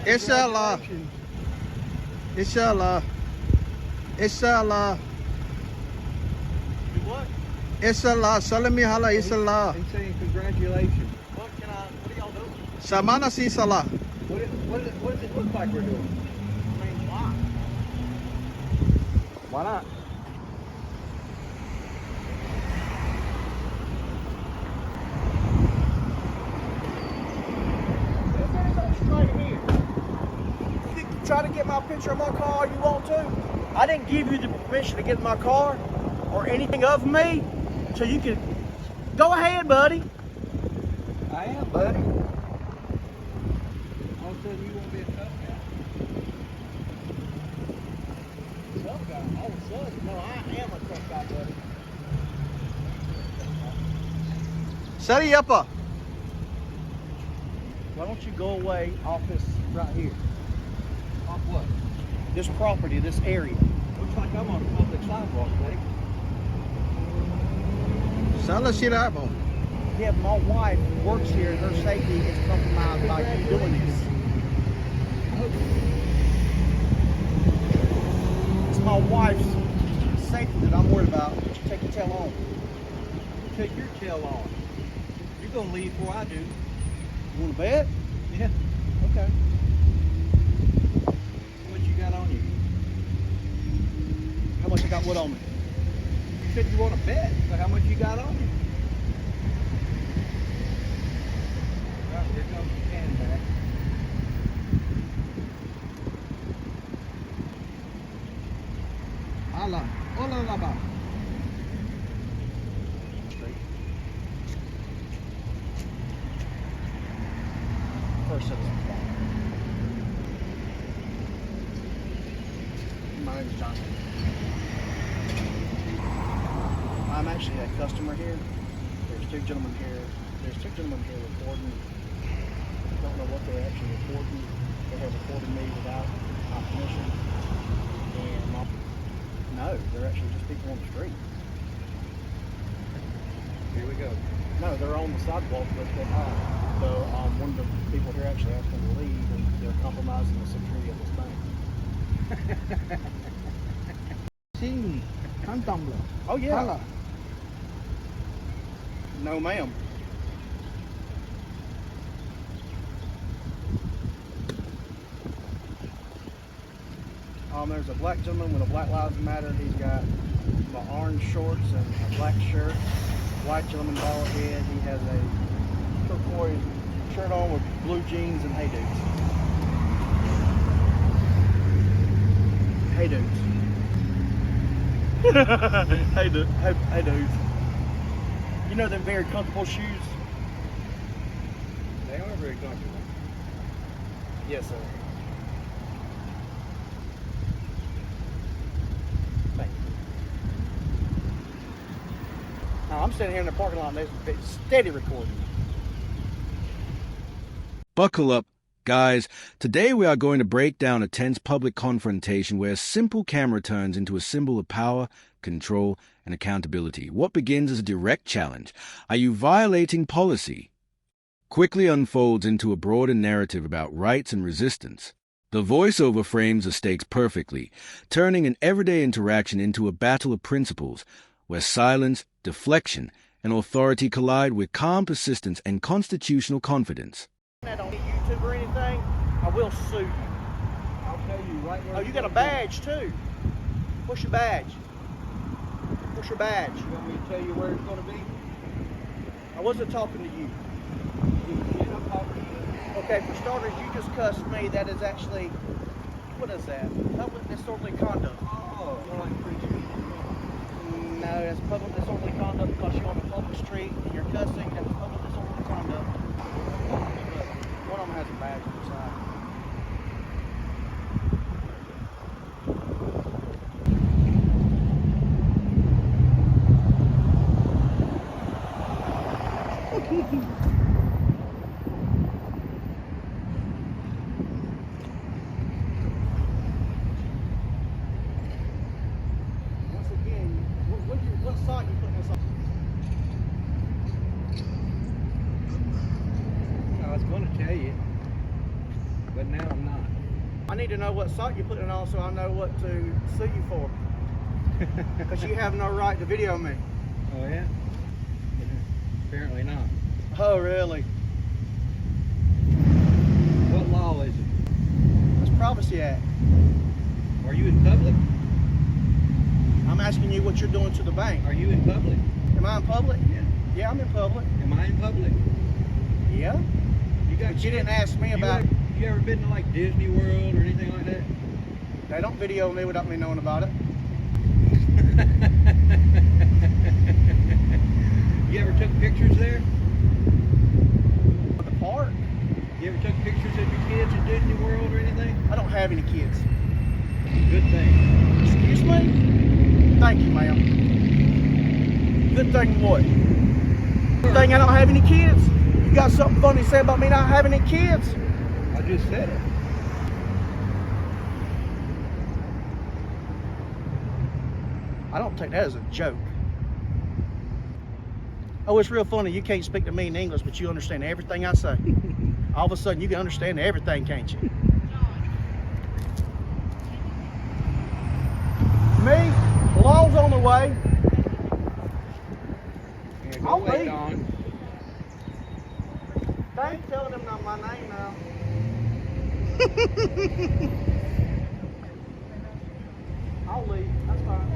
Inshallah. Inshallah. Inshallah. Do what? Inshallah. Salami hala inshallah. He's saying congratulations. What are y'all doing? Samana si salah. What does it look like we're doing? I mean, why? Why not? Try to get my picture of my car all you want to. I didn't give you the permission to get in my car or anything of me, so you can go ahead, buddy. I am, buddy. All of a sudden you want to be a tough guy. Tough guy? All of a sudden? No, I am a tough guy, buddy. Sari apa? Why don't you go away off this right here? Off what? This property, this area. Looks like I'm on a public sidewalk, buddy. Salah sirabo. Yeah, my wife works here and her safety is compromised by you doing this. It's my wife's safety that I'm worried about. But you take your tail on. You take your tail on. You're going to leave before I do. You want to bet? Yeah. Okay. What you got on you? How much I got what on me? You said you want to bet, so how much you got on you? Well, here comes the can back. Allah. Ola laba. Straight. First set of My name is Johnson. I'm actually a customer here. There's two gentlemen here. Recording. I don't know what they're actually recording. They have recorded me without my permission. And no, they're actually just people on the street. Here we go. No, they're on the sidewalk, but they're not. So one of the people here actually asked them to leave, and they're compromising the security of this bank. Sing. Kantambla. Oh yeah. Salah. No, ma'am. There's a black gentleman with a Black Lives Matter. He's got orange shorts and a black shirt. White gentleman, bald head. He has a turquoise shirt on with blue jeans and hey dudes. Hey dudes. Hey dudes. You know them very comfortable shoes? They are very comfortable. Yes, sir. Thank you. Now I'm sitting here in the parking lot and they're steady recording. Buckle up, guys. Today we are going to break down a tense public confrontation where a simple camera turns into a symbol of power, control, and accountability. What begins as a direct challenge, "Are you violating policy?" quickly unfolds into a broader narrative about rights and resistance. The voiceover frames the stakes perfectly, turning an everyday interaction into a battle of principles, where silence, deflection, and authority collide with calm persistence and constitutional confidence. That on YouTube or anything, I will sue you. I'll tell you right where. Oh, you got a badge too. What's your badge? What's your badge? You want me to tell you where it's going to be? I wasn't talking to you. I'm talking to you. Okay, for starters, you just cussed me. That is actually, what is that? Public disorderly conduct. Oh, more like preaching. No, that's public disorderly conduct because you're on a public street and you're cussing. That's public disorderly conduct. One of them has a badge on the side. Once again, what site you putting this on? I was going to tell you. but now I'm not. I need to know what site you're putting it on so I know what to sue you for. Because you have no right to video me. Oh yeah? Apparently not. Oh, really? What law is it? It's Privacy Act. Are you in public? I'm asking you what you're doing to the bank. Are you in public? Am I in public? Yeah. Yeah, I'm in public. Am I in public? Yeah. But you didn't ask me about... You ever been to like Disney World or anything like that? They don't video me without me knowing about it. You ever took pictures there? At the park? You ever took pictures of your kids at Disney World or anything? I don't have any kids. Good thing. Excuse me? Thank you, ma'am. Good thing what? Good thing I don't have any kids? You got something funny to say about me not having any kids? I just said it. I don't take that as a joke. Oh, it's real funny. You can't speak to me in English, but you understand everything I say. All of a sudden, you can understand everything, can't you? Me, the law's on the way. Yeah, go I'll away, leave. Don. They ain't telling them not my name now. I'll leave. That's fine.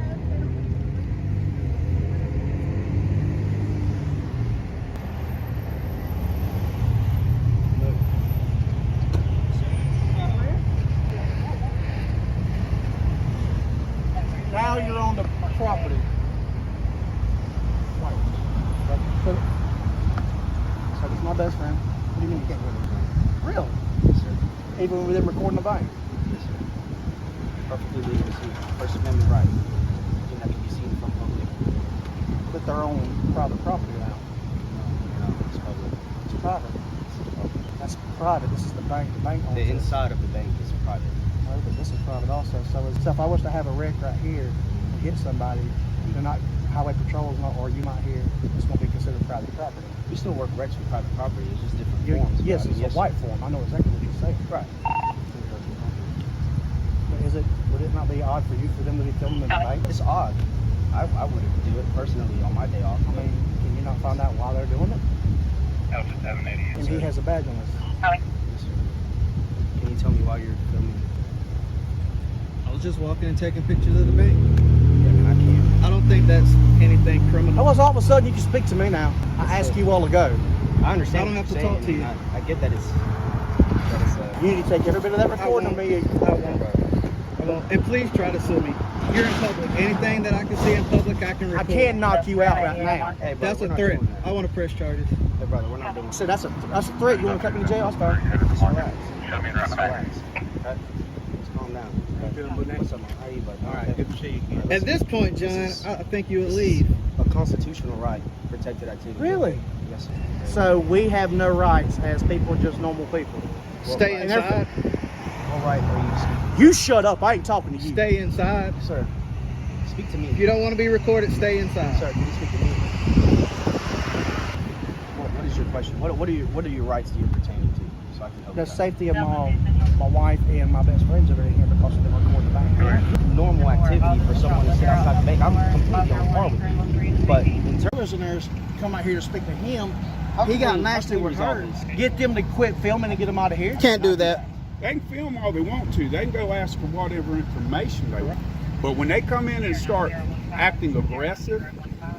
Now you're on the property. So this is my best friend. What do you mean you can't go to the bank? Really? Yes, sir. Even with them recording the bank? Yes, sir. Perfectly legal to see. First Amendment right. Anything that can be seen from public. But they're on private property now. No, it's public. It's private. That's private. This is the bank. The bank owns The it. inside of the bank is private. Well, but this is private also. So if I was to have a wreck right here and hit somebody, they're not highway patrol's not, or you not here, it's going to be considered private property. We still work wrecks with private property. It's just different forms. Yes, but I mean, it's a white form. I know exactly what you're saying. Right. But would it not be odd for you for them to be filming in the bank? It's odd. I wouldn't do it personally on my day off. I mean, can you not find out why they're doing it? And he has a badge on his. Yes, sir. Can you tell me why you're filming? I was just walking and taking pictures of the bank. Yeah, I mean, I can't. I don't think that's anything criminal. How was all of a sudden you can speak to me now? I asked you a while ago. I understand. I don't what have to you're talk saying, to you. and I get that it's You need to take every bit of that recording of me. I won't. And please try to sue me. You're in public. Anything that I can see in public, I can I record. can't knock you out right now. Hey, brother, That's we're a not threat. doing that. I want to press charges. Hey, brother, we're not doing So that. that's a threat. You want to cut me to jail? That's fine. Just relax. Just relax. Okay? Just calm down. Okay? What's up, man? How are you, buddy? All right, good to see you again. All right, At this point, John, This is- I think you would this leave. is a constitutional right, protected activity. Really? Yes, sir. So we have no rights as people, just normal people. Stay And inside. What right are you speaking? You shut up. I ain't talking to you. Stay inside. Sir, speak to me. If you don't want to be recorded, stay inside. Sir, can you speak to me? What is your question? What are your rights that you're pertaining to? So I can help The you out. safety of my wife and my best friends over here because of them recording the bank. Normal activity for someone to sit outside the bank. I'm completely on par with you. But in terms Prisoners come out here to speak to him. He can got they- nasty how can with they her. resolve this? Get them to quit filming and get them out of here. Can't do that. They can film all they want to. They can go ask for whatever information they want. But when they come in and start acting aggressive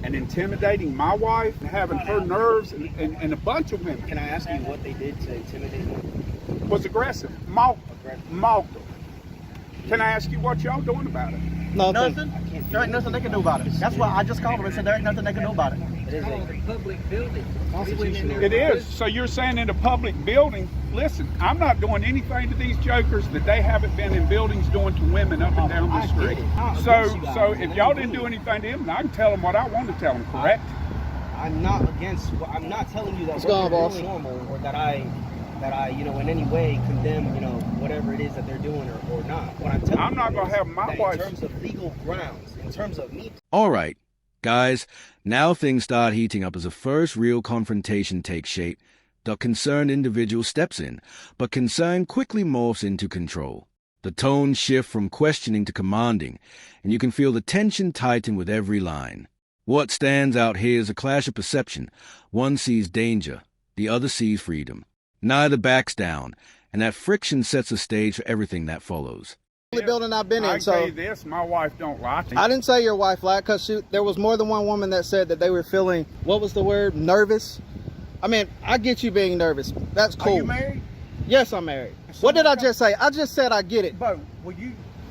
and intimidating my wife and having her nerves and a bunch of women can I ask you what they did to intimidate me? was aggressive, mocked them. Can I ask you what y'all doing about it? Nothing. There ain't nothing they can do about it. That's why I just called them and said there ain't nothing they can do about it. It is a public building. constitutional. It is. So you're saying in a public building, listen, I'm not doing anything to these jokers that they haven't been in buildings doing to women up and down the I street. get it. I So against you guys. if y'all didn't do anything to them, I can tell them what I want to tell them, correct? I'm not against. I'm not telling you that What's what going on, they're boss? doing normal, or that I, in any way condemn, whatever it is that they're doing or not. What I'm telling I'm you not gonna is have my that wife- in terms of legal grounds, in terms of me. All right, guys, now things start heating up as a first real confrontation takes shape. The concerned individual steps in, but concern quickly morphs into control. The tone shifts from questioning to commanding, and you can feel the tension tighten with every line. What stands out here is a clash of perception. One sees danger, the other sees freedom. Neither backs down, and that friction sets the stage for everything that follows. The building I've been in, I so tell you this, my wife don't like it. I didn't say your wife lied, because there was more than one woman that said that they were feeling, what was the word, nervous. I mean, I get you being nervous. That's cool. Are you married? Yes, I'm married. What did I just say? I just said I get it. Bo,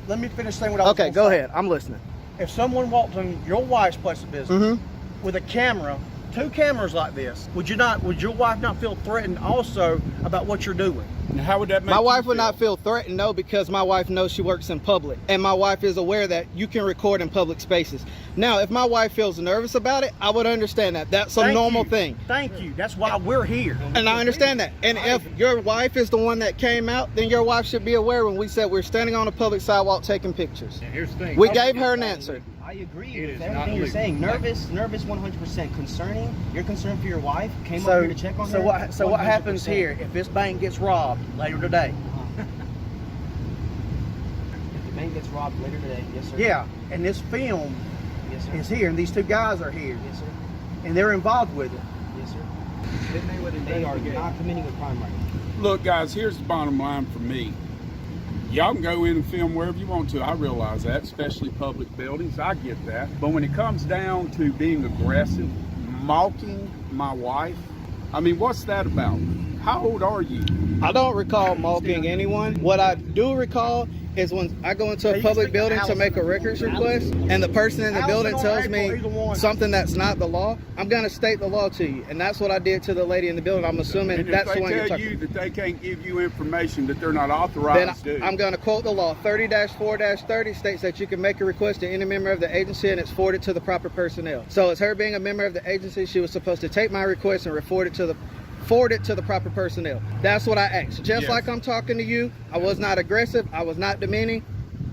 let me finish saying what I was Okay, gonna go say. ahead. I'm listening. If someone walked in your wife's place of business with a camera, 2 cameras like this, would your wife not feel threatened also about what you're doing? And how would that make My you wife would feel? not feel threatened, no, because my wife knows she works in public. And my wife is aware that you can record in public spaces. Now, if my wife feels nervous about it, I would understand that. That's a normal thing. Thank you. That's why we're here. And I understand that. And if your wife is the one that came out, then your wife should be aware when we said we're standing on a public sidewalk taking pictures. And here's the thing. We gave her an answer. I agree It with is not everything you're illegal. saying. Nervous 100%. Concerning, you're concerned for your wife, came up So, here to check on so her. what happens 100%. here if this bank gets robbed later today? If the bank gets robbed later today, yes sir. Yeah, and this film Yes sir. is here, and these 2 guys are here, Yes sir. and they're involved with it. Yes sir. They are not committing a crime right now. Look, guys, here's the bottom line for me. Y'all can go in and film wherever you want to. I realize that, especially public buildings. I get that. But when it comes down to being aggressive, mocking my wife, I mean, what's that about? How old are you? I don't recall mocking anyone. What I do recall is when I go into a public building to make a records request and the person in the building tells me something that's not the law, I'm going to state the law to you. And that's what I did to the lady in the building. I'm assuming And if that's they the one you're tell talking you that they can't give you information that they're not then authorized to do. I'm going to quote the law. 30-4-30 states that you can make a request to any member of the agency and it's forwarded to the proper personnel. So as her being a member of the agency, she was supposed to take my request and forward it to the proper personnel. That's what I asked. Just Yes. like I'm talking to you, I was not aggressive. I was not demeaning.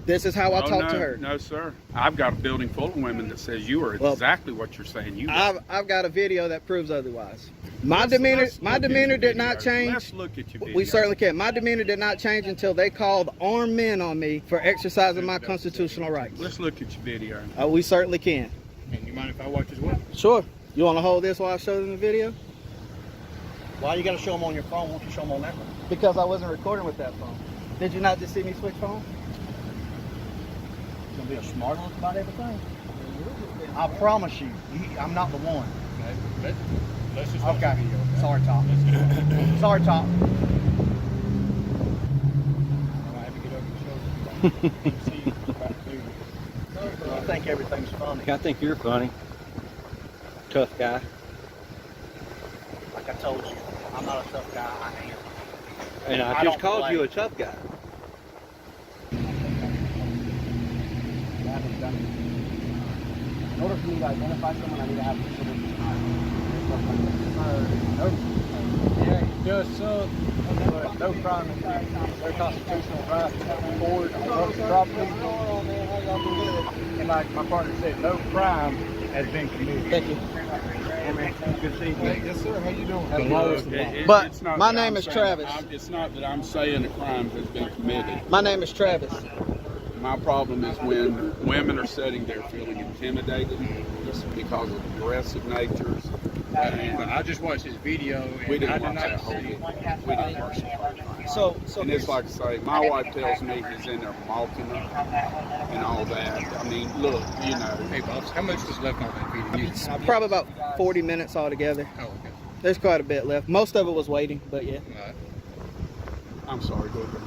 This is how I talk to her. No, sir. I've got a building full of women that says you are Well, exactly what you're saying. You are. I've got a video that proves otherwise. My Let's demeanor look at your did not videos. change. Let's look at your video. We certainly can. My demeanor did not change until they called armed men on me for exercising my constitutional rights. Let's look at your video. We certainly can. And you mind if I watch as well? Sure. You want to hold this while I show them the video? Why you got to show them on your phone? Why don't you show them on that one? Because I wasn't recording with that phone. Did you not just see me switch phones? You're going to be a smart aleck about everything. I promise you, I'm not the one. Okay. Let's just watch Okay. the video. Okay? Sorry, Top. Let's get it. Sorry, Top. I have to get over and show you. See about to do. I think everything's funny. I think you're funny. Tough guy. Like I told you, I'm not a tough guy. I am. And I I just don't called you a play. tough guy. In order for me to identify someone, I need to have a citizen's Yeah, he does some, but no crime is their constitutional right to board on public property. And like my partner said, no crime has been committed. Thank you. Good seeing you. Yes, sir. How you doing? But It's not my that name I'm is saying- Travis. It's not that I'm saying a crime has been committed. My name is Travis. My problem is when women are sitting there feeling intimidated because of aggressive natures. And I just watched his video we and I didn't did watch that not whole see. video. We didn't watch it. So And it's like I say, my wife tells me he's in there mocking her and all that. I mean, look, you know. Hey, boss, how much was left on that video? Probably about 40 minutes altogether. Oh, okay. There's quite a bit left. Most of it was waiting, but yeah. All right. I'm sorry, go ahead.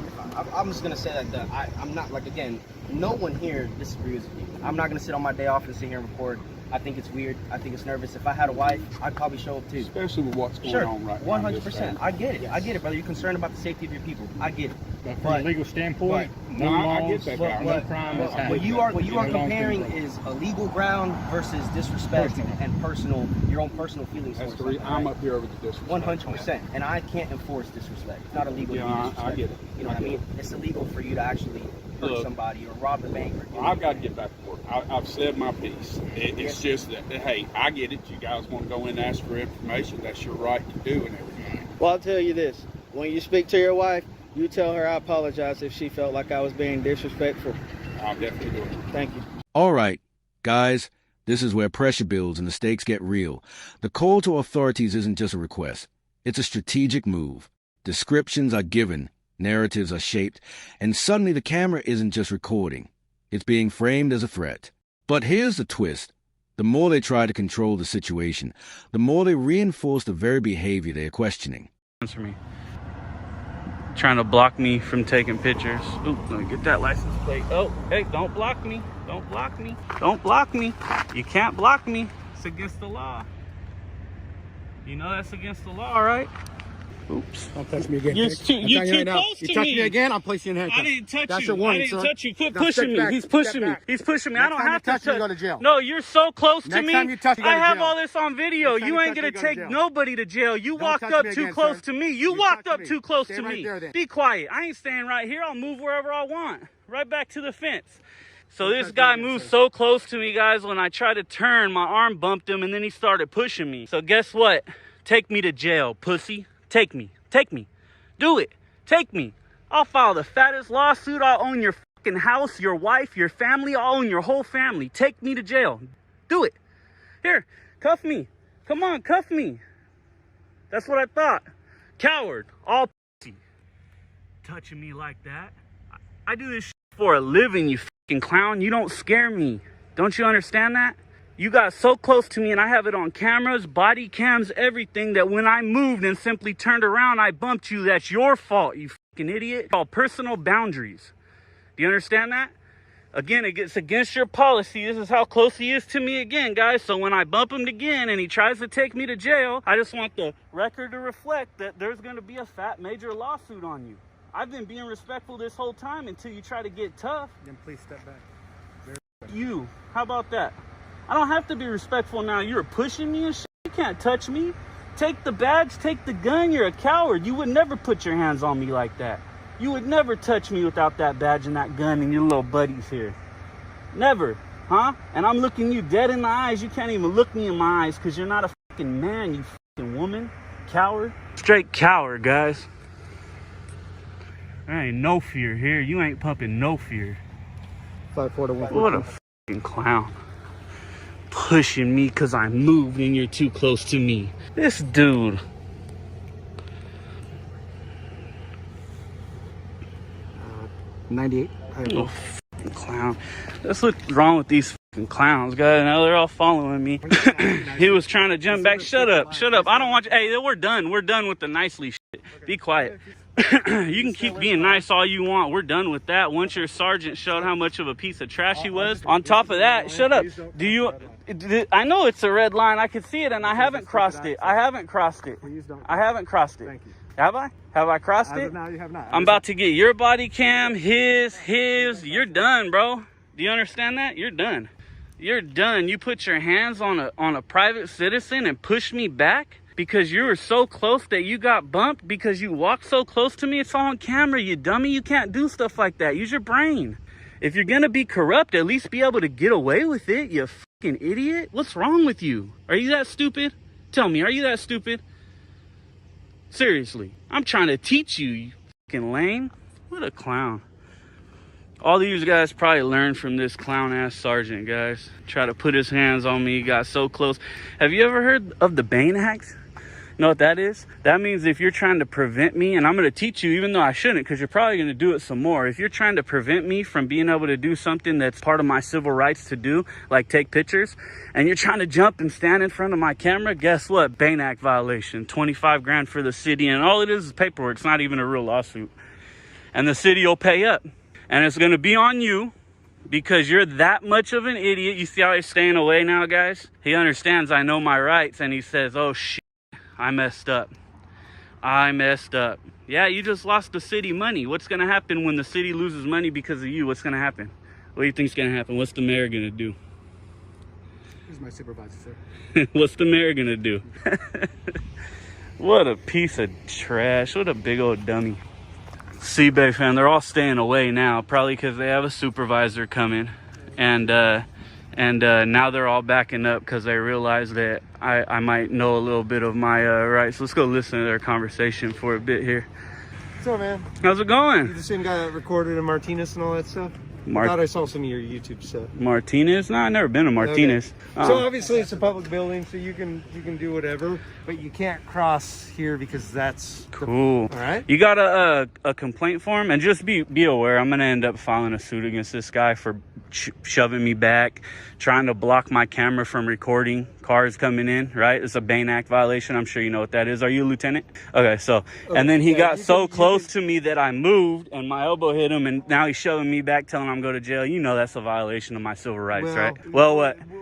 I'm just gonna say that I'm not, like, again, no one here disagrees with you. I'm not gonna sit on my day off and sit here and record. I think it's weird. I think it's nervous. If I had a wife, I'd probably show up too. Especially with what's going Sure, on right now. 100%. I get it. I get it, brother. You're concerned about the safety of your people. I get it. But from a legal standpoint, no No, I laws, get that, guy. no crime has happened. What you are No laws comparing been broken. is a legal ground versus disrespect Personal. and personal, your own personal feelings. That's towards the reason something, I'm right? up here over the disrespect. 100%. And I can't enforce disrespect. It's not illegal Yeah, to be I disrespectful. get it. You know what I mean? It's illegal for you to actually hurt Look. somebody or rob the bank. Or do I've got to anything. get back to work. I've said my piece. It's just that, hey, I get it. You guys want to go in and ask for information. That's your right to do and everything. Well, I'll tell you this. When you speak to your wife, you tell her I apologize if she felt like I was being disrespectful. I'll definitely do it. Thank you. All right, guys, this is where pressure builds and the stakes get real. The call to authorities isn't just a request. It's a strategic move. Descriptions are given, narratives are shaped, and suddenly the camera isn't just recording. It's being framed as a threat. But here's the twist. The more they try to control the situation, the more they reinforce the very behavior they are questioning. Answer me. Trying to block me from taking pictures. Oop, let me get that license plate. Oh, hey, don't block me. Don't block me. Don't block me. You can't block me. It's against the law. You know that's against the law, right? Oops. Don't touch me again. You're too close to me. You touch me again, I'm placing you in handcuffs. I didn't touch That's you. your warning, I didn't sir. touch you. Quit Now pushing step me. back. He's pushing Step me. back. He's pushing me. Next I don't time you have to touch me, touch you go to jail. No, you're so close to Next me. time you touch me, you go I to have jail. all this on video. Next time You you ain't touch me, gonna you go to take jail. nobody to jail. You Don't walked touch up me too again, close sir. to me. You You walked touch up me. too close Stay to right me. there, then. Be quiet. I ain't staying right here. I'll move wherever I want. Right back to the fence. So Don't this touch me guy again, moved sir. so close to me, guys. When I tried to turn, my arm bumped him, and then he started pushing me. So guess what? Take me to jail, pussy. Take me. Take me. Do it. Take me. I'll file the fattest lawsuit. I'll own your fucking house, your wife, your family. I'll own your whole family. Take me to jail. Do it. Here, cuff me. Come on, cuff me. That's what I thought. Coward. All pussy. Touching me like that. I do this shit for a living, you fucking clown. You don't scare me. Don't you understand that? You got so close to me, and I have it on cameras, body cams, everything, that when I moved and simply turned around, I bumped you. That's your fault, you fucking idiot. It's called personal boundaries. Do you understand that? Again, it gets against your policy. This is how close he is to me again, guys. So when I bump him again and he tries to take me to jail, I just want the record to reflect that there's going to be a fat major lawsuit on you. I've been being respectful this whole time until you try to get tough. Then please step back. You. How about that? I don't have to be respectful now. You're pushing me and shit. You can't touch me. Take the badge, take the gun. You're a coward. You would never put your hands on me like that. You would never touch me without that badge and that gun and your little buddies here. Never. Huh? And I'm looking you dead in the eyes. You can't even look me in my eyes because you're not a fucking man, you fucking woman. Coward. Straight coward, guys. There ain't no fear here. You ain't pumping no fear. 5-4 to 1. What a fucking clown. Pushing me because I moved and you're too close to me. This dude. 98. Oh, fucking clown. That's what's wrong with these fucking clowns, guys. Now they're all following me. He was trying to jump back. Shut up. Shut up. I don't want you. Hey, we're done. We're done with the nicely shit. Be quiet. You can keep being nice all you want. We're done with that. Once your sergeant showed how much of a piece of trash he was. On top of that, shut up. Do you... I know it's a red line. I can see it, and I haven't crossed it. I haven't crossed it. I haven't crossed it. Have I? Have I crossed it? No, you have not. I'm about to get your body cam, his. You're done, bro. Do you understand that? You're done. You're done. You put your hands on a private citizen and push me back because you were so close that you got bumped because you walked so close to me. It's all on camera, you dummy. You can't do stuff like that. Use your brain. If you're gonna be corrupt, at least be able to get away with it, you fucking idiot. What's wrong with you? Are you that stupid? Tell me, are you that stupid? Seriously, I'm trying to teach you, you fucking lame. What a clown. All these guys probably learned from this clown-ass sergeant, guys. Try to put his hands on me, got so close. Have you ever heard of the Bain Act? You know what that is? That means if you're trying to prevent me, and I'm going to teach you even though I shouldn't because you're probably going to do it some more. If you're trying to prevent me from being able to do something that's part of my civil rights to do, like take pictures, and you're trying to jump and stand in front of my camera, guess what? Bain Act violation, 25 grand for the city, and all it is paperwork. It's not even a real lawsuit. And the city will pay up. And it's going to be on you because you're that much of an idiot. You see how he's staying away now, guys? He understands I know my rights, and he says, oh, shit. I messed up. I messed up. Yeah, you just lost the city money. What's going to happen when the city loses money because of you? What's going to happen? What do you think's going to happen? What's the mayor going to do? He's my supervisor, sir. What's the mayor going to do? What a piece of trash. What a big old dummy. C-Bay fan, they're all staying away now, probably because they have a supervisor coming. And And now they're all backing up because they realize that I might know a little bit of my rights. Let's go listen to their conversation for a bit here. What's up, man? How's it going? You the same guy that recorded in Martinez and all that stuff? I thought I saw some of your YouTube stuff. Martinez? No, I've never been to Martinez. Okay. So obviously it's a public building, so you can do whatever, but you can't cross here because that's cool. All right. You got a complaint form, and just be aware, I'm gonna end up filing a suit against this guy for shoving me back, trying to block my camera from recording cars coming in. Right? It's a Bain Act violation. I'm sure you know what that is. Are you a lieutenant? Okay, so and then he got so close to me that I moved, and my elbow hit him, and now he's shoving me back, telling him I'm going to jail. You know that's a violation of my civil rights, right? Well,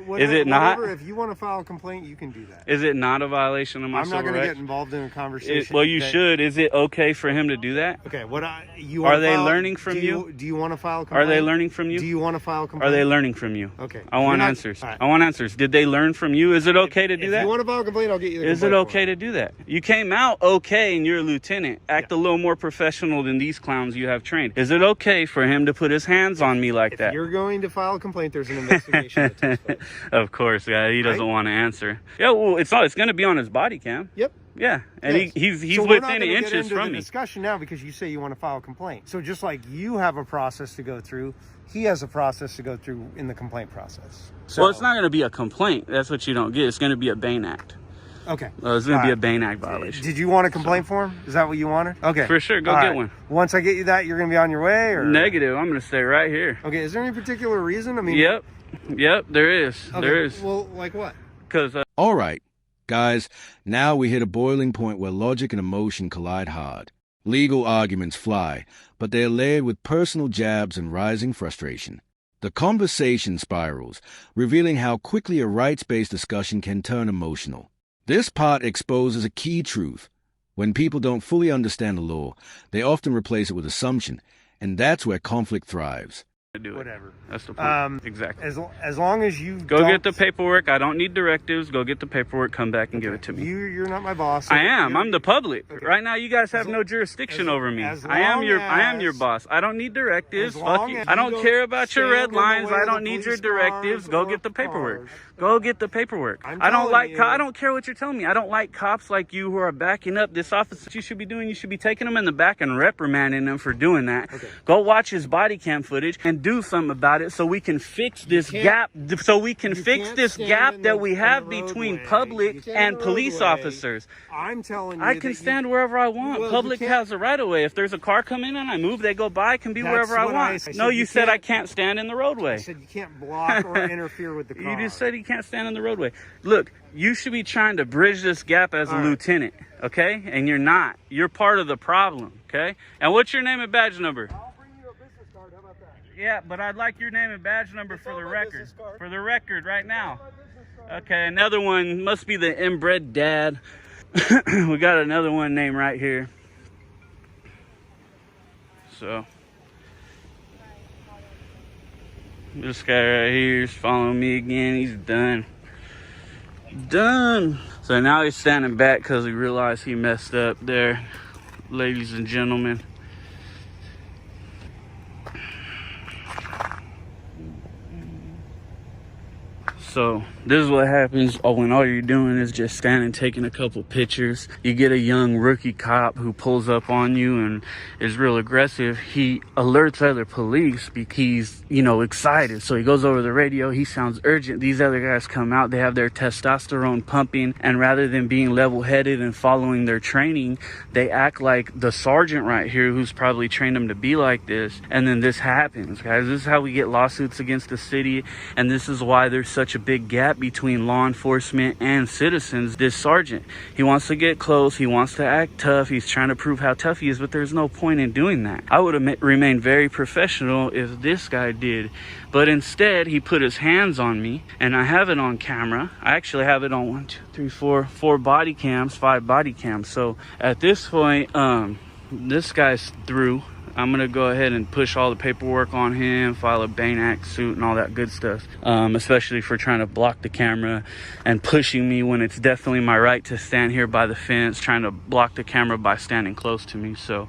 what is it not? If you want to file a complaint, you can do that. Is it not a violation of my civil rights? I'm not going to get involved in a conversation. Well, you should. Is it okay for him to do that? Okay. Are they learning from you? Do you want to file a complaint? Are they learning from you? Do you want to file a complaint? Are they learning from you? Okay. I want answers. Right. I want answers. Did they learn from you? Is it okay to do that? If you want to file a complaint, I'll get you the Is it okay to do that? You came out okay and you're a lieutenant. Act a little more professional than these clowns you have trained. Is it okay for him to put his hands on me like that? If you're going to file a complaint, there's an investigation that takes place. Of course, yeah. He doesn't want to answer. Yeah, well, it's going to be on his body cam. Yep. Yeah, and yes. he's so within inches from me. Discussion now because you say you want to file a complaint. So just like you have a process to go through, he has a process to go through in the complaint process. So, well, it's not going to be a complaint. That's what you don't get. It's going to be a Bain Act. Okay. It's going to be a Bain Act violation. Did you want a complaint form? Is that what you wanted? Okay. For sure. Go get one. Once I get you that, you're going to be on your way? Or Negative. I'm going to stay right here. Okay. Is there any particular reason? I mean. Yep. There is. Okay. There is. Well, like what? Because. All right. Guys, now we hit a boiling point where logic and emotion collide hard. Legal arguments fly, but they are layered with personal jabs and rising frustration. The conversation spirals, revealing how quickly a rights-based discussion can turn emotional. This part exposes a key truth. When people don't fully understand the law, they often replace it with assumption, and that's where conflict thrives. Whatever. That's the point. Exactly. As long as you go get the paperwork. I don't need directives. Go get the paperwork. Come back and give it to me. You're not my boss. I am. I'm the public. Okay. Right now, you guys have no jurisdiction over me. I am your boss. I don't need directives. Fuck you. I don't care about your red lines. I don't need your directives. Go get the paperwork. Go get the paperwork. I don't care what you're telling me. I don't like cops like you who are backing up this officer. What you should be doing, you should be taking them in the back and reprimanding them for doing that. Okay. Go watch his body cam footage and do something about it so we can fix this gap. So we can fix this gap that we have between public and police officers. I'm telling you, I can stand wherever I want. Public has a right of way. If there's a car coming in, I move. They go by. I can be wherever I want. No, you said I can't stand in the roadway. I said you can't block or interfere with the car. You just said you can't stand in the roadway. Look, you should be trying to bridge this gap as a lieutenant, okay? And you're not. You're part of the problem, okay? And what's your name and badge number? I'll bring you a business card. How about that? Yeah, but I'd like your name and badge number for the record. For the record right now. Okay, another one must be the inbred dad. We got another one named right here. So this guy right here is following me again. He's done. So now he's standing back because he realized he messed up there, ladies and gentlemen. So this is what happens when all you're doing is just standing taking a couple pictures. You get a young rookie cop who pulls up on you and is real aggressive. He alerts other police because he's, excited. So he goes over the radio. He sounds urgent. These other guys come out. They have their testosterone pumping. And rather than being level-headed and following their training, they act like the sergeant right here who's probably trained them to be like this. And then this happens, guys. This is how we get lawsuits against the city. And this is why there's such a big gap between law enforcement and citizens. This sergeant, he wants to get close, he wants to act tough, he's trying to prove how tough he is, but there's no point in doing that. I would have remained very professional if this guy did, but instead he put his hands on me, and I have it on camera. I actually have it on 4 body cams, 5 body cams. So at this point, this guy's through. I'm going to go ahead and push all the paperwork on him, file a Bain Act suit and all that good stuff, especially for trying to block the camera and pushing me when it's definitely my right to stand here by the fence, trying to block the camera by standing close to me. So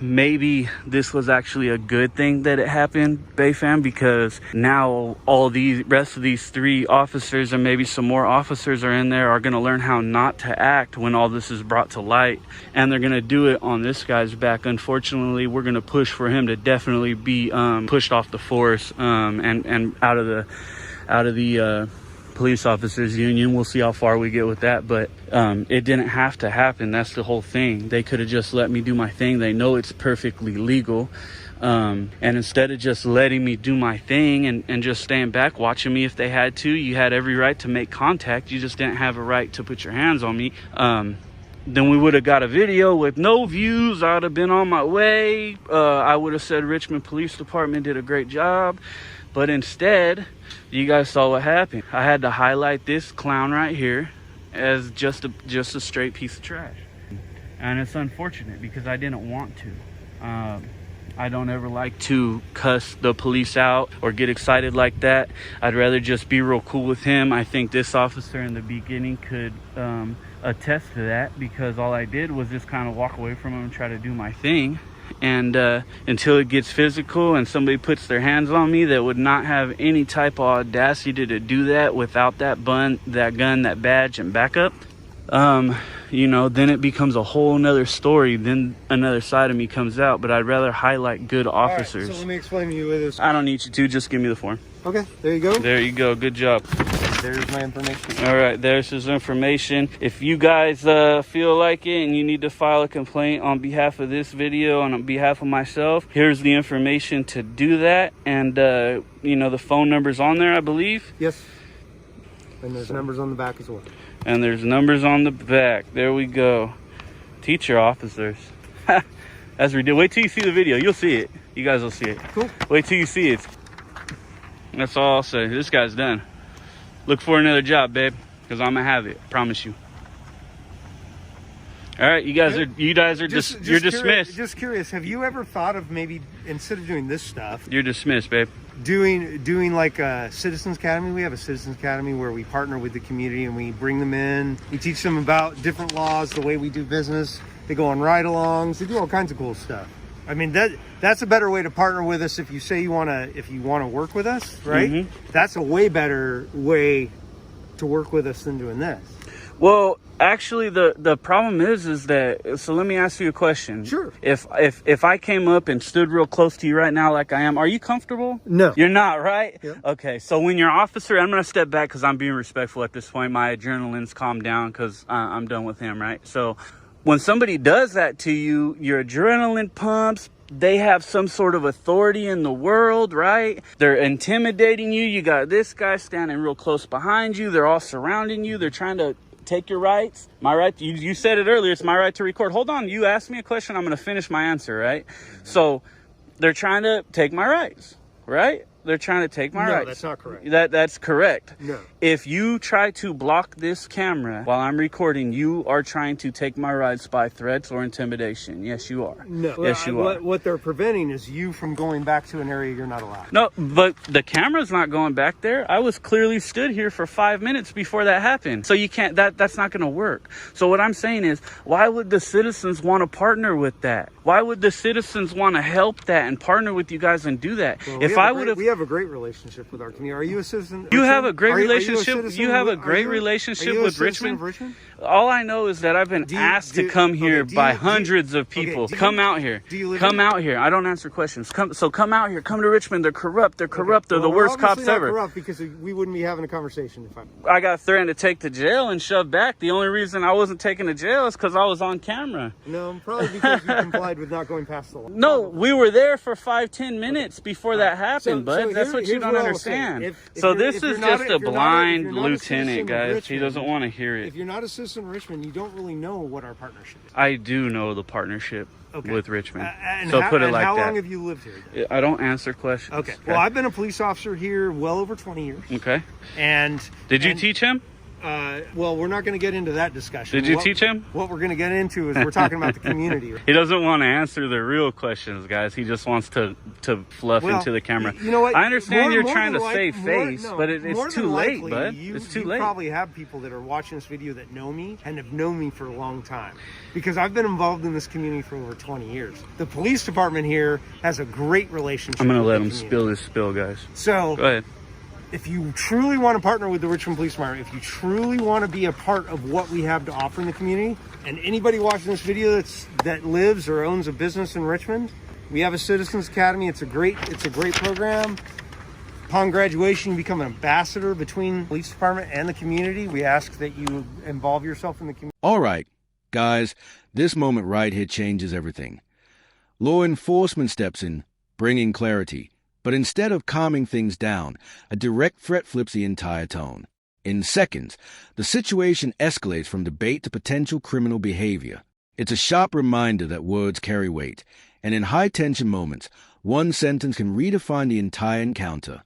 maybe this was actually a good thing that it happened, Bay Fam, because now all the rest of these 3 officers and maybe some more officers are in there are going to learn how not to act when all this is brought to light, and they're going to do it on this guy's back. Unfortunately, we're going to push for him to definitely be pushed off the force and out of the police officers union. We'll see how far we get with that, but it didn't have to happen. That's the whole thing. They could have just let me do my thing. They know it's perfectly legal, and instead of just letting me do my thing and just staying back watching me, if they had to, you had every right to make contact. You just didn't have a right to put your hands on me. Then we would have got a video with no views. I would have been on my way. I would have said Richmond Police Department did a great job. But instead, you guys saw what happened. I had to highlight this clown right here as just a straight piece of trash. And it's unfortunate because I didn't want to. I don't ever like to cuss the police out or get excited like that. I'd rather just be real cool with him. I think this officer in the beginning could attest to that, because all I did was just kind of walk away from him and try to do my thing. And until it gets physical and somebody puts their hands on me that would not have any type of audacity to do that without that gun, that badge, and backup, you know, then it becomes a whole nother story. Then another side of me comes out. But I'd rather highlight good officers. All right, so let me explain to you with this. I don't need you to. Just give me the form. Okay, there you go. There you go. Good job. There's my information. All right, there's his information. If you guys feel like it and you need to file a complaint on behalf of this video and on behalf of myself, here's the information to do that. And, you know, the phone number's on there, I believe. Yes. And there's numbers on the back as well. And there's numbers on the back. There we go. Teach your officers. That's ridiculous. Wait till you see the video. You'll see it. You guys will see it. Cool. Wait till you see it. That's all I'll say. This guy's done. Look for another job, babe, because I'm gonna have it. Promise you. All right, you guys are you're dismissed. Just curious, have you ever thought of maybe, instead of doing this stuff, You're dismissed, babe. doing like a Citizens Academy? We have a Citizens Academy where we partner with the community and we bring them in. We teach them about different laws, the way we do business. They go on ride-alongs. They do all kinds of cool stuff. I mean, that's a better way to partner with us. If you say you want to work with us, right? Mm-hmm. That's a way better way to work with us than doing this. Well, actually, the problem is that, so let me ask you a question. Sure. If I came up and stood real close to you right now like I am, are you comfortable? No. You're not, right? Yep. Okay, so when your officer, I'm going to step back because I'm being respectful at this point. My adrenaline's calmed down because I'm done with him, right? So when somebody does that to you, your adrenaline pumps. They have some sort of authority in the world, right? They're intimidating you. You got this guy standing real close behind you. They're all surrounding you. They're trying to take your rights. My right, you said it earlier, it's my right to record. Hold on, you asked me a question, I'm going to finish my answer, right? So they're trying to take my rights, right? They're trying to take my rights. No, that's not correct. That's correct. No. If you try to block this camera while I'm recording, you are trying to take my rights by threats or intimidation. Yes, you are. No. Yes, you are. What they're preventing is you from going back to an area you're not allowed. No, but the camera's not going back there. I was clearly stood here for 5 minutes before that happened. So you can't, that's not going to work. So what I'm saying is, why would the citizens want to partner with that? Why would the citizens want to help that and partner with you guys and do that? Well, we have a great relationship with our community. Are you a citizen? You have a great relationship. You have a great relationship with Richmond. All I know is that I've been asked to come here by hundreds of people. Come out here. Come out here. I don't answer questions. Come out here. Come to Richmond. They're corrupt. They're corrupt. They're the worst cops ever. Corrupt because we wouldn't be having a conversation if I got threatened to take to jail and shoved back. The only reason I wasn't taken to jail is because I was on camera. No, probably because you complied with not going past the law. No, we were there for 5-10 minutes before that happened, bud. That's what you don't understand. So this is just a blind lieutenant, guys. He doesn't want to hear it. If you're not a citizen of Richmond, you don't really know what our partnership is. I do know the partnership with Richmond. So put it like that. How long have you lived here? I don't answer questions. Okay. Well, I've been a police officer here well over 20 years. Okay. And did you teach him? Well, we're not going to get into that discussion. Did you teach him? What we're going to get into is we're talking about the community. He doesn't want to answer the real questions, guys. He just wants to fluff into the camera. You know what? I understand you're More trying to than save face, but more it's too than late, likely, bud. You, It's too you late. probably have people that are watching this video that know me and have known me for a long time, because I've been involved in this community for over 20 years. The police department here has a great relationship. I'm going to with let the him community. spill his spill, guys. So Go ahead. if you truly want to partner with the Richmond Police Department, if you truly want to be a part of what we have to offer in the community, and anybody watching this video that lives or owns a business in Richmond, we have a Citizens Academy. It's a great program. Upon graduation, you become an ambassador between the police department and the community. We ask that you involve yourself in the community. All right, guys, this moment right here changes everything. Law enforcement steps in, bringing clarity. But instead of calming things down, a direct threat flips the entire tone. In seconds, the situation escalates from debate to potential criminal behavior. It's a sharp reminder that words carry weight, and in high-tension moments, one sentence can redefine the entire encounter.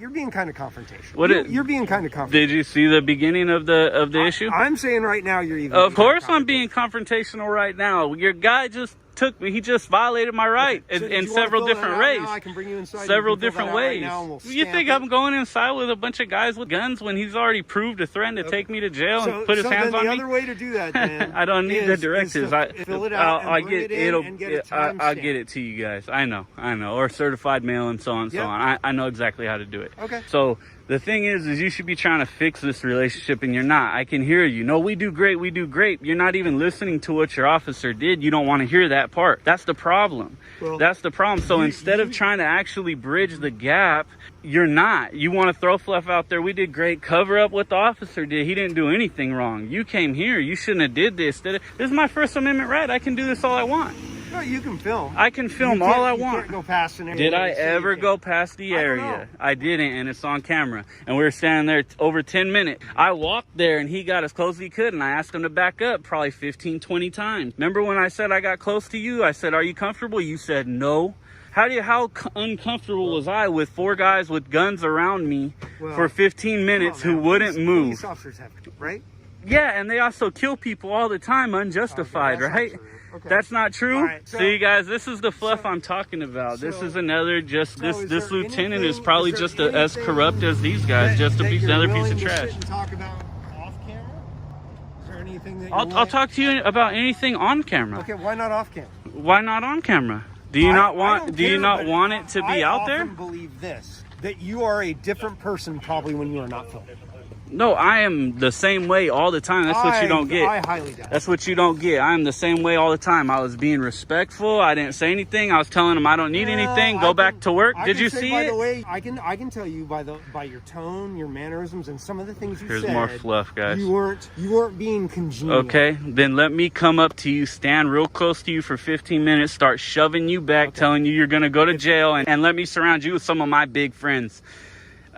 You're being kind of confrontational. You're being kind of confrontational. Did you see the beginning of the issue? I'm saying right now you're even. Of course I'm being confrontational right now. Your guy just took me. He just violated my right in several different ways. I can bring you inside. Several different ways. You think I'm going inside with a bunch of guys with guns when he's already proved a threat to take me to jail and put his hands on me? The other way to do that, man, I don't need the directives. Fill it out I'll and bring get it in and get a timestamp. I'll get it to you guys. I know. Or certified mail and so on and so on. I know exactly how to do it. Okay. So the thing is you should be trying to fix this relationship, and you're not. I can hear you. No, we do great. We do great. You're not even listening to what your officer did. You don't want to hear that part. That's the problem. Well, that's the problem. So instead of trying to actually bridge the gap, you're not. You want to throw fluff out there. We did great. Cover up what the officer did. He didn't do anything wrong. You came here. You shouldn't have did this. This is my First Amendment right. I can do this all I want. No, you can film. I can film all I want. You can't go past an area. Did I ever go past the area? I didn't, and it's on camera. And we were standing there over 10 minutes. I walked there, and he got as close as he could, and I asked him to back up probably 15, 20 times. Remember when I said I got close to you? I said, are you comfortable? You said no. How uncomfortable was I with 4 guys with guns around me for 15 minutes who wouldn't move? Police officers have, right? Yeah, and they also kill people all the time, unjustified, right? Okay. That's not true. Right, so, see, guys, this is the fluff I'm talking about. This is another this lieutenant is probably just as corrupt as these guys, just a another piece of trash. Talk about off camera? Is there anything that I'll talk to you about anything on camera. Okay, why not off camera? Why not on camera? Do you not want it to be out there? I often believe this, that you are a different person probably when you are not filming. No, I am the same way all the time. That's what you don't get. I highly doubt. That's what you don't get. I'm the same way all the time. I was being respectful. I didn't say anything. I was telling him I don't need anything. Go back to work. Did you see it? By the way, I can tell you by your tone, your mannerisms, and some of the things you said. Here's more fluff, guys. You weren't being congenial. Okay, then let me come up to you, stand real close to you for 15 minutes, start shoving you back, telling you you're gonna go to jail, and let me surround you with some of my big friends.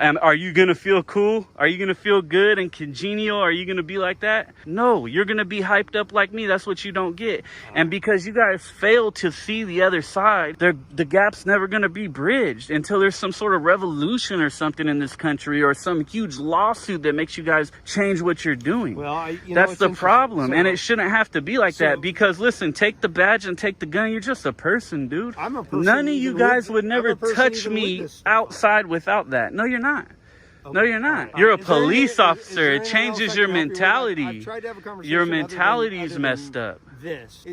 Are you going to feel cool? Are you going to feel good and congenial? Are you going to be like that? No, you're going to be hyped up like me. That's what you don't get. And because you guys fail to see the other side, the gap's never going to be bridged until there's some sort of revolution or something in this country, or some huge lawsuit that makes you guys change what you're doing. Well, that's the problem. And it shouldn't have to be like that, because listen, take the badge and take the gun. You're just a person, dude. I'm a person. None of you guys would never touch me outside without that. No, you're not. No, you're not. You're a police officer. It changes your mentality. Your mentality's messed up.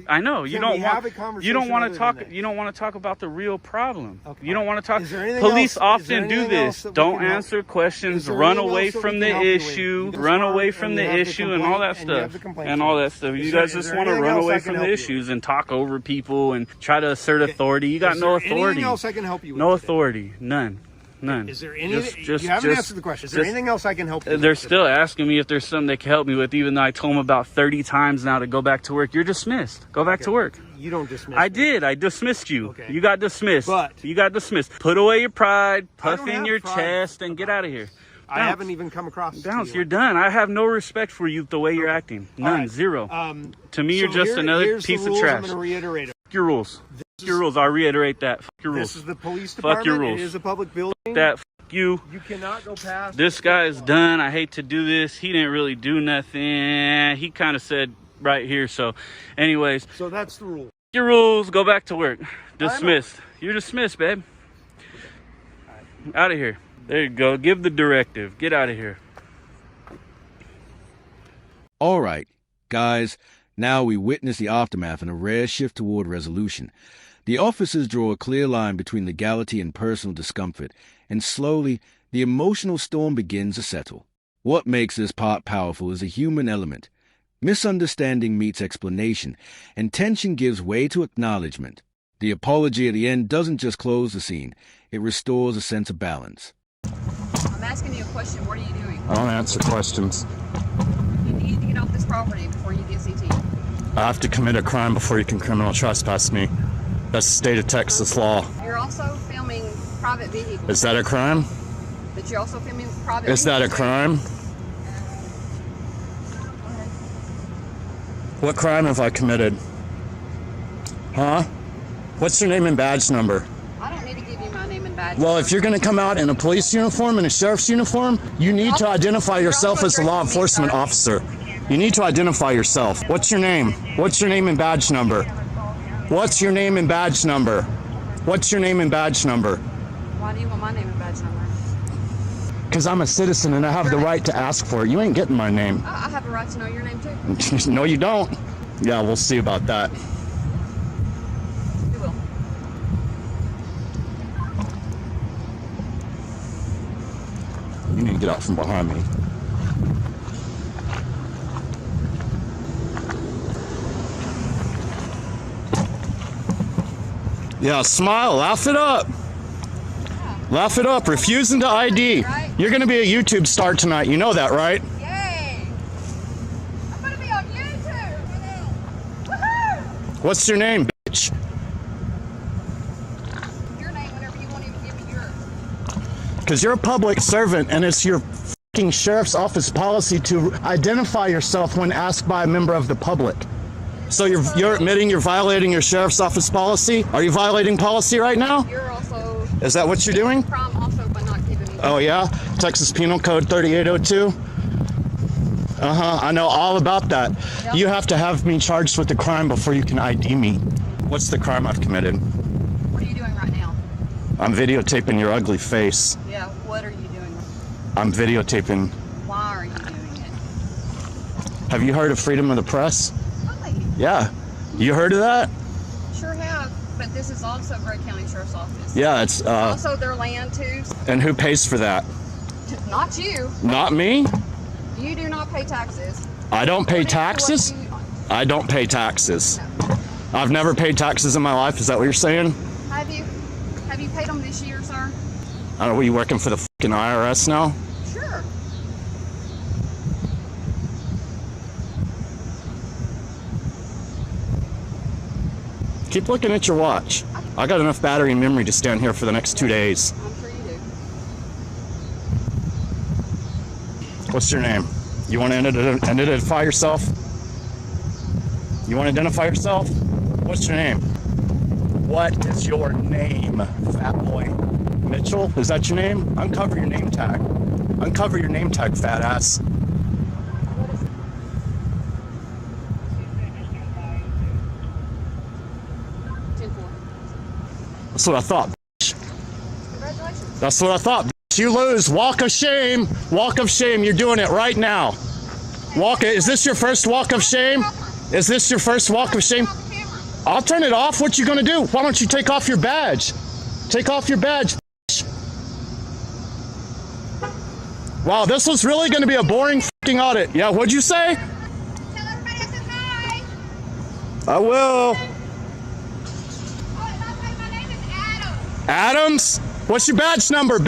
I know you don't want to talk. You don't want to talk about the real problem. You don't want to talk. Police often do this. Don't answer questions. Run away from the issue. Run away from the issue and all that stuff. And all that stuff. You guys just want to run away from the issues and talk over people and try to assert authority. You got no authority. Anything else I can help you with? No authority. None. None. Is there anything? You haven't answered the question. Is there anything else I can help you with? They're still asking me if there's something they can help me with, even though I told them about 30 times now to go back to work. You're dismissed. Go back to work. You don't dismiss I did. I dismissed you. Okay. You got dismissed. You got dismissed. Put away your pride, puff in your chest, and get out of here. I haven't even come across. Bounce, you're done. I have no respect for you the way you're acting. None. Zero. To me, you're just another piece of trash. I'm going to reiterate it. Fuck your rules. Fuck your rules. I'll reiterate that. Fuck your rules. This is the police department. Fuck your rules. It is a public building. That. you. You cannot go past. This guy is done. I hate to do this. He didn't really do nothing. He kind of said right here. So anyways, So that's the rule. your rules, go back to work. Dismissed. You're dismissed, babe. Out of here. There you go. Give the directive. Get out of here. All right, guys, now we witness the aftermath and a rare shift toward resolution. The officers draw a clear line between legality and personal discomfort, and slowly, the emotional storm begins to settle. What makes this part powerful is a human element. Misunderstanding meets explanation, and tension gives way to acknowledgement. The apology at the end doesn't just close the scene, it restores a sense of balance. I'm asking you a question. What are you doing? I don't answer questions. You need to get off this property before you get CT. I have to commit a crime before you can criminal trespass me. That's the state of Texas law. You're also filming private vehicles. Is that a crime? But you're also filming private Is that a vehicles. crime? What crime have I committed? Huh? What's your name and badge number? I don't need to give you my name and badge. Well, if you're going to come out in a police uniform and a sheriff's uniform, you need to identify yourself as a law enforcement officer. You need to identify yourself. What's your name? What's your name and badge number? What's your name and badge number? What's your name and badge number? Why do you want my name and badge number? Because I'm a citizen and I have the right to ask for it. You ain't getting my name. I have a right to know your name too. No, you don't. Yeah, we'll see about that. You will. You need to get out from behind me. Yeah, smile, laugh it up. Laugh it up, refusing to ID. You're gonna be a YouTube star tonight, you know that, right? Yay! I'm gonna be on YouTube! Woohoo! What's your name, bitch? Your name whenever you won't even give me yours. Because you're a public servant and it's your fucking sheriff's office policy to identify yourself when asked by a member of the public. So you're admitting you're violating your sheriff's office policy? Are you violating policy right now? You're also... Is that what you're doing? Crime also by not giving me... Oh yeah? Texas Penal Code 3802? I know all about that. Yep. You have to have me charged with the crime before you can ID me. What's the crime I've committed? What are you doing right now? I'm videotaping your ugly face. Yeah, what are you doing? I'm videotaping. Why are you doing it? Have you heard of freedom of the press? Really? Yeah. You heard of that? Sure have, but this is also Gray County Sheriff's Office. Yeah, it's Also their land too. and who pays for that? Not you. Not me? You do not pay taxes. I don't pay According to what taxes? you- I don't pay taxes. No. I've never paid taxes in my life. Is that what you're saying? Have you paid them this year, sir? I don't know, are you working for the fucking IRS now? Sure. Keep looking at your watch. I got enough battery and memory to stand here for the next 2 days. I'm sure you do. What's your name? You want to identify yourself? You want to identify yourself? What's your name? What is your name, fat boy? Mitchell? Is that your name? Uncover your name tag. Uncover your name tag, fat ass. That's what I thought, bitch. Congratulations. That's what I thought, bitch. You lose. Walk of shame. Walk of shame. You're doing it right now. Is this your first walk of shame? Is this your first walk of shame? I'll turn it off. What you gonna do? Why don't you take off your badge? Take off your badge, bitch. Wow, this was really gonna be a boring fucking audit. Yeah, what'd you say? Tell everybody I said hi. I will. Oh, my name is Adam. Adams? What's your badge number, bitch?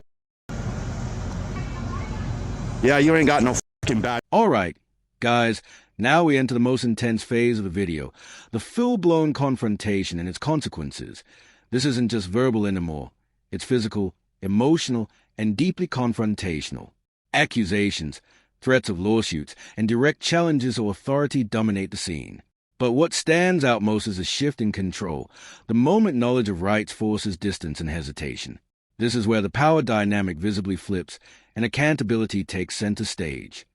Yeah, you ain't got no fucking badge. All right, guys, now we enter the most intense phase of the video, the full-blown confrontation and its consequences. This isn't just verbal anymore. It's physical, emotional, and deeply confrontational. Accusations, threats of lawsuits, and direct challenges of authority dominate the scene. But what stands out most is a shift in control, the moment knowledge of rights forces distance and hesitation. This is where the power dynamic visibly flips and accountability takes center stage.